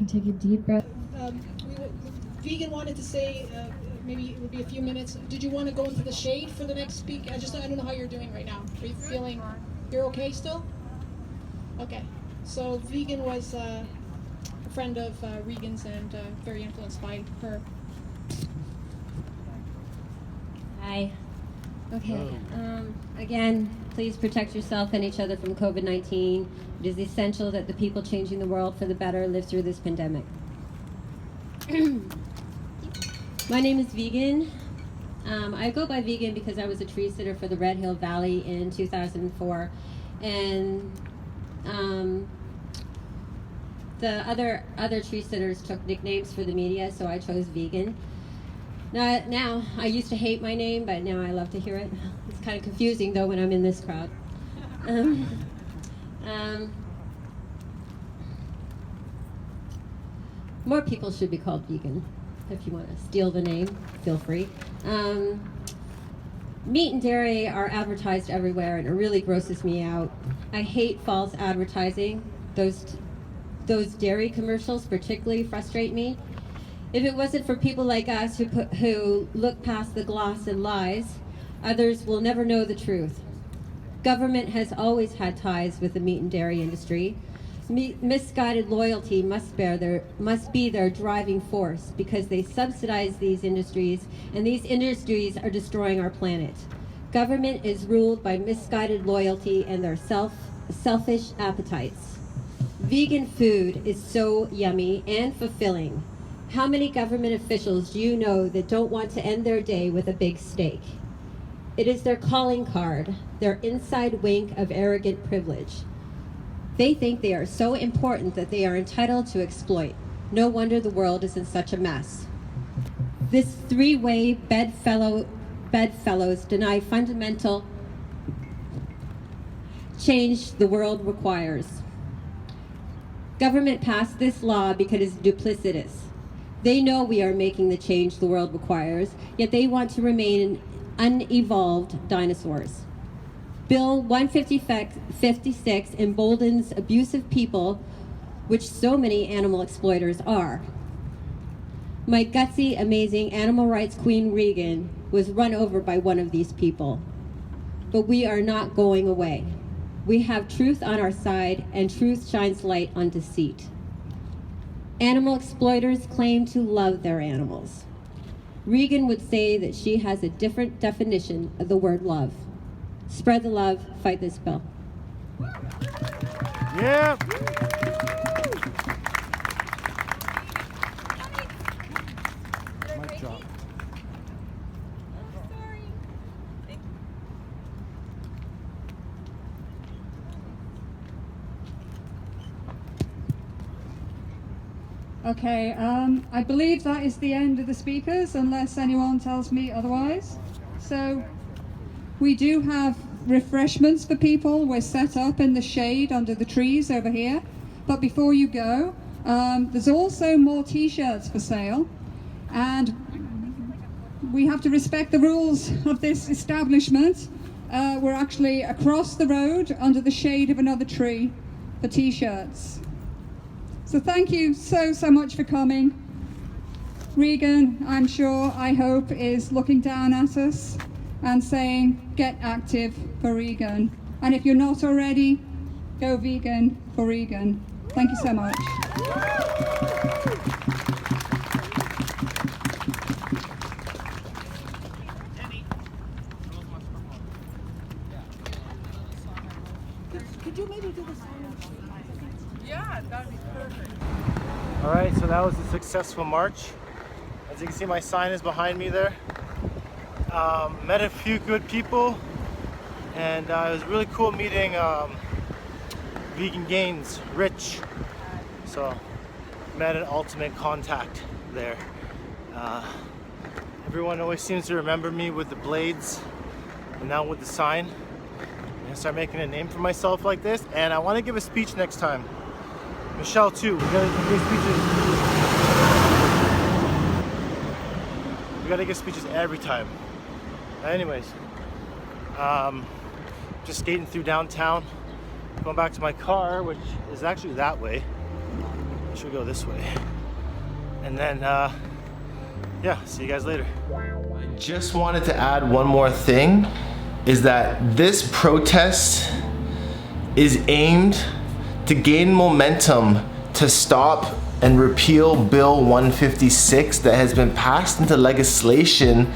And take a deep breath. Regan wanted to say, maybe it would be a few minutes. Did you want to go into the shade for the next speak? I don't know how you're doing right now. Are you feeling, you're okay still? Okay. So Regan was a friend of Regan's and very influenced by her. Hi. Okay. Again, please protect yourself and each other from COVID-19. It is essential that the people changing the world for the better live through this pandemic. My name is Vegan. I go by Vegan because I was a tree sitter for the Red Hill Valley in 2004, and the other tree sitters took nicknames for the media, so I chose Vegan. Now, I used to hate my name, but now I love to hear it. It's kind of confusing, though, when I'm in this crowd. More people should be called vegan. If you want to steal the name, feel free. Meat and dairy are advertised everywhere, and it really grosses me out. I hate false advertising. Those dairy commercials particularly frustrate me. If it wasn't for people like us who look past the gloss and lies, Others will never know the truth. Government has always had ties with the meat and dairy industry. Misguided loyalty must be their driving force because they subsidize these industries, and these industries are destroying our planet. Government is ruled by misguided loyalty and their selfish appetites. Vegan food is so yummy and fulfilling. How many government officials do you know that don't want to end their day with a big steak? It is their calling card, their inside wink of arrogant privilege. They think they are so important that they are entitled to exploit. No wonder the world is in such a mess. This three-way bedfellows deny fundamental change the world requires. Government passed this law because it is duplicitous. They know we are making the change the world requires, yet they want to remain unevolved dinosaurs. Bill 156 emboldens abusive people, which so many animal exploiters are. My gutsy, amazing animal rights queen Regan was run over by one of these people. But we are not going away. We have truth on our side, and truth shines light on deceit. Animal exploiters claim to love their animals. Regan would say that she has a different definition of the word love. Spread the love, fight this bill. Yeah. Mic drop. Okay, I believe that is the end of the speakers, unless anyone tells me otherwise. So we do have refreshments for people. We're set up in the shade under the trees over here. But before you go, there's also more t-shirts for sale. And we have to respect the rules of this establishment. We're actually across the road under the shade of another tree for t-shirts. So thank you so much for coming. Regan, I'm sure, I hope, is looking down at us and saying, get active for Regan. And if you're not already, go vegan for Regan. Thank you so much. Could you maybe do the sign? Yeah, that would be perfect. All right, so that was a successful march. As you can see, my sign is behind me there. Met a few good people, and it was really cool meeting Vegan Gains, Rich. So, met an ultimate contact there. Everyone always seems to remember me with the blades, and now with the sign. I'm gonna start making a name for myself like this, and I want to give a speech next time. Michelle too. We gotta give speeches every time. Anyways, just skating through downtown, going back to my car, which is actually that way. I should go this way. And then, yeah, see you guys later. I just wanted to add one more thing, is that this protest is aimed to gain momentum to stop and repeal Bill 156 that has been passed into legislation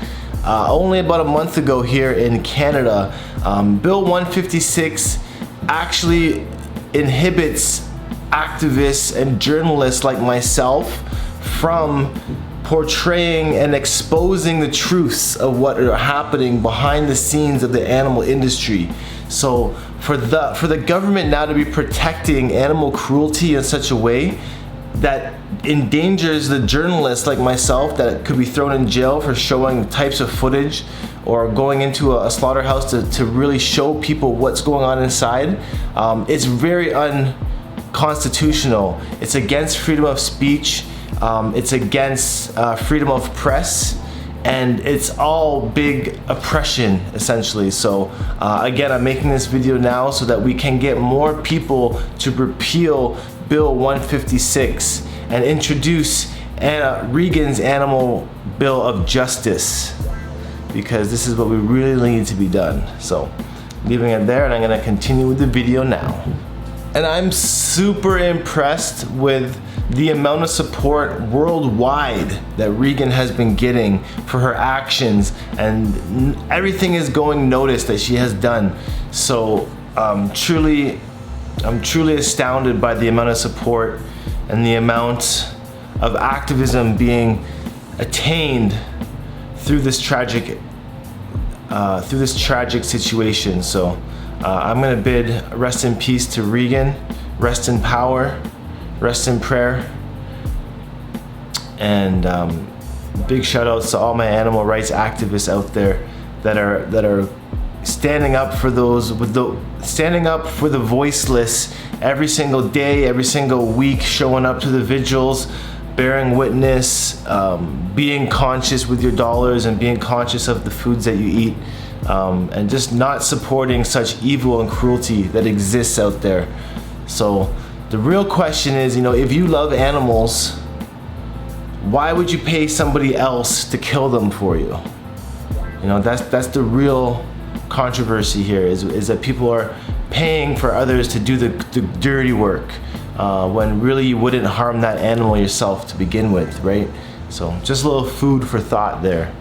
only about a month ago here in Canada. Bill 156 actually inhibits activists and journalists like myself from portraying and exposing the truths of what are happening behind the scenes of the animal industry. So for the government now to be protecting animal cruelty in such a way that endangers the journalists like myself that could be thrown in jail for showing types of footage or going into a slaughterhouse to really show people what's going on inside, it's very unconstitutional. It's against freedom of speech, it's against freedom of press, and it's all big oppression essentially. So again, I'm making this video now so that we can get more people to repeal Bill 156 and introduce Regan's Animal Bill of Justice. because this is what we really need to be done. So leaving it there, and I'm gonna continue with the video now. And I'm super impressed with the amount of support worldwide that Regan has been getting for her actions, and everything is going noticed that she has done. So I'm truly astounded by the amount of support and the amount of activism being attained through this tragic situation. So I'm gonna bid rest in peace to Regan, rest in power, rest in prayer, and big shout outs to all my animal rights activists out there that are standing up for standing up for the voiceless every single day, every single week, showing up to the vigils, bearing witness, being conscious with your dollars and being conscious of the foods that you eat, and just not supporting such evil and cruelty that exists out there. So the real question is, if you love animals, why would you pay somebody else to kill them for you? That's the real controversy here, is that people are paying for others to do the dirty work, when really you wouldn't harm that animal yourself to begin with, right? So just a little food for thought there.